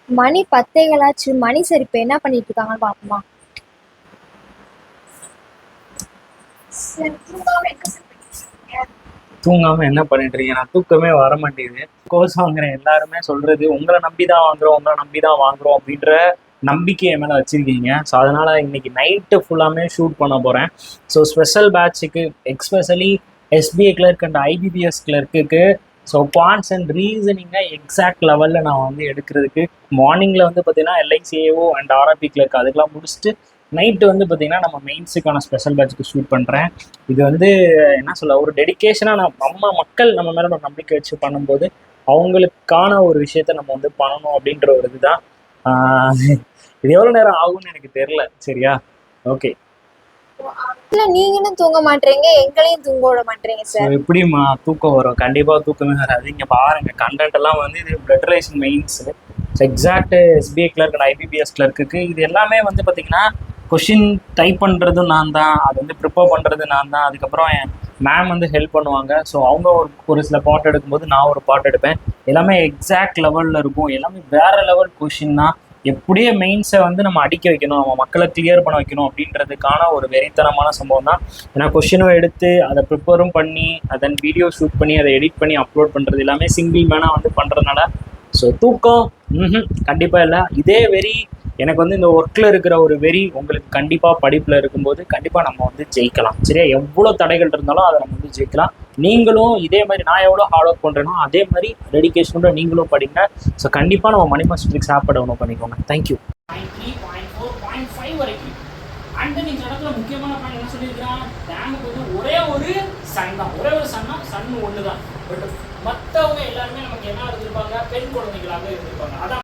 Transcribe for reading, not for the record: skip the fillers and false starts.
மணி 10 மணி சரி இப்ப என்ன பண்ணிட்டு இருக்காங்கன்னு பாப்போமா. தூங்காம என்ன பண்ணிட்டு இருக்கீங்க? நான் தூக்கமே வர மாட்டேங்குது. கோர்ஸ் வாங்குறேன் எல்லாருமே சொல்றது உங்களை நம்பிதான் வாங்குறோம், உங்களை நம்பிதான் வாங்குறோம் அப்படின்ற நம்பிக்கை என் மேல வச்சிருக்கீங்க. ஸோ அதனால இன்னைக்கு நைட்டு ஃபுல்லாமே ஷூட் பண்ண போறேன். ஸோ ஸ்பெஷல் பேட்சுக்கு especially SBI clerk and IBPS கிளர்க்குக்கு ஸோ குவான்ஸ் அண்ட் ரீசனிங்கை எக்ஸாக்ட் லெவலில் நான் வந்து எடுக்கிறதுக்கு மார்னிங்கில் வந்து பார்த்தீங்கன்னா எல்ஐசிஏஓ அண்ட் ஆர்ஆர்பி கிளர்க் அதுக்கெல்லாம் முடிச்சுட்டு நைட்டு வந்து பார்த்தீங்கன்னா நம்ம மெயின்ஸுக்கான ஸ்பெஷல் பேட்சுக்கு ஷூட் பண்ணுறேன். இது வந்து என்ன சொல்ல ஒரு டெடிக்கேஷனாக நம்ம மக்கள் நம்ம மேலே ஒரு நம்பிக்கை வச்சு பண்ணும்போது அவங்களுக்கான ஒரு விஷயத்த நம்ம வந்து பண்ணணும் அப்படின்ற ஒரு இதுதான். இது எவ்வளோ நேரம் ஆகும்னு எனக்கு தெரில. சரியா? ஓகே. இல்ல நீங்களும் தூங்க மாட்டீங்க, எங்களையும் தூங்க விட மாட்டீங்க சார். எப்படிமா தூக்கம் வரும்? கண்டிப்பா தூக்கமே வராது. இங்க பாருங்க கண்டென்ட் எல்லாம் வந்து இது blood relation mains exact SBI clerk and IBPS கிளர்க்குக்கு இது எல்லாமே வந்து பார்த்தீங்கன்னா கொஷின் டைப் பண்ணுறதும் நான் தான், அது வந்து ப்ரிப்பேர் பண்ணுறது நான் தான். அதுக்கப்புறம் என் மேம் வந்து ஹெல்ப் பண்ணுவாங்க. ஸோ அவங்க ஒரு சில பாட் எடுக்கும்போது நான் ஒரு பாட் எடுப்பேன். எல்லாமே எக்ஸாக்ட் லெவலில் இருக்கும். எல்லாமே வேற லெவல் கொஷின் தான். எப்படியே மெயின்ஸை வந்து நம்ம அடிக்க வைக்கணும், நம்ம மக்களை கிளியர் பண்ண வைக்கணும் அப்படின்றதுக்கான ஒரு வெறித்தனமான சம்பவம் தான். ஏன்னா கொஷினும் எடுத்து அதை ப்ரிப்பேரும் பண்ணி அதன் வீடியோ ஷூட் பண்ணி அதை எடிட் பண்ணி அப்லோட் பண்ணுறது எல்லாமே சிங்கிள் மேனாக வந்து பண்ணுறதுனால ஸோ தூக்கம் கண்டிப்பாக இல்லை. இதே வெறி எனக்கு வந்து இந்த ஒர்க்கில் இருக்கிற ஒரு வெறி உங்களுக்கு கண்டிப்பாக படிப்பில் இருக்கும்போது கண்டிப்பாக நம்ம வந்து ஜெயிக்கலாம். சரியா? எவ்வளோ தடைகள் இருந்தாலும் அதை நம்ம வந்து ஜெயிக்கலாம். நீங்களும் இதே மாதிரி நான் எவ்வளோ ஹார்ட் ஒர்க் பண்ணுறேனோ அதே மாதிரி டெடிக்கேஷனோட நீங்களும் படிங்க. ஸோ கண்டிப்பாக நம்ம மணி மாஸ்டர்ஸ் ஆப் டவுன்லோட் பண்ணிக்கோங்க. தேங்க்யூ. 0.3, 0.4, 0.5 வரைக்கும். அண்ட் தென் இந்த இடத்துல முக்கியமான பாயிண்ட் என்ன சொல்லியிருக்கிறான், டேமுக்கு வந்து ஒரே ஒரு சன் தான். ஒரே ஒரு சன்னா சன் ஒன்று தான். பட் மற்றவங்க எல்லாருமே நமக்கு என்ன இருந்திருப்பாங்க, பெண் குழந்தைகளாக இருந்திருப்பாங்க. அதான்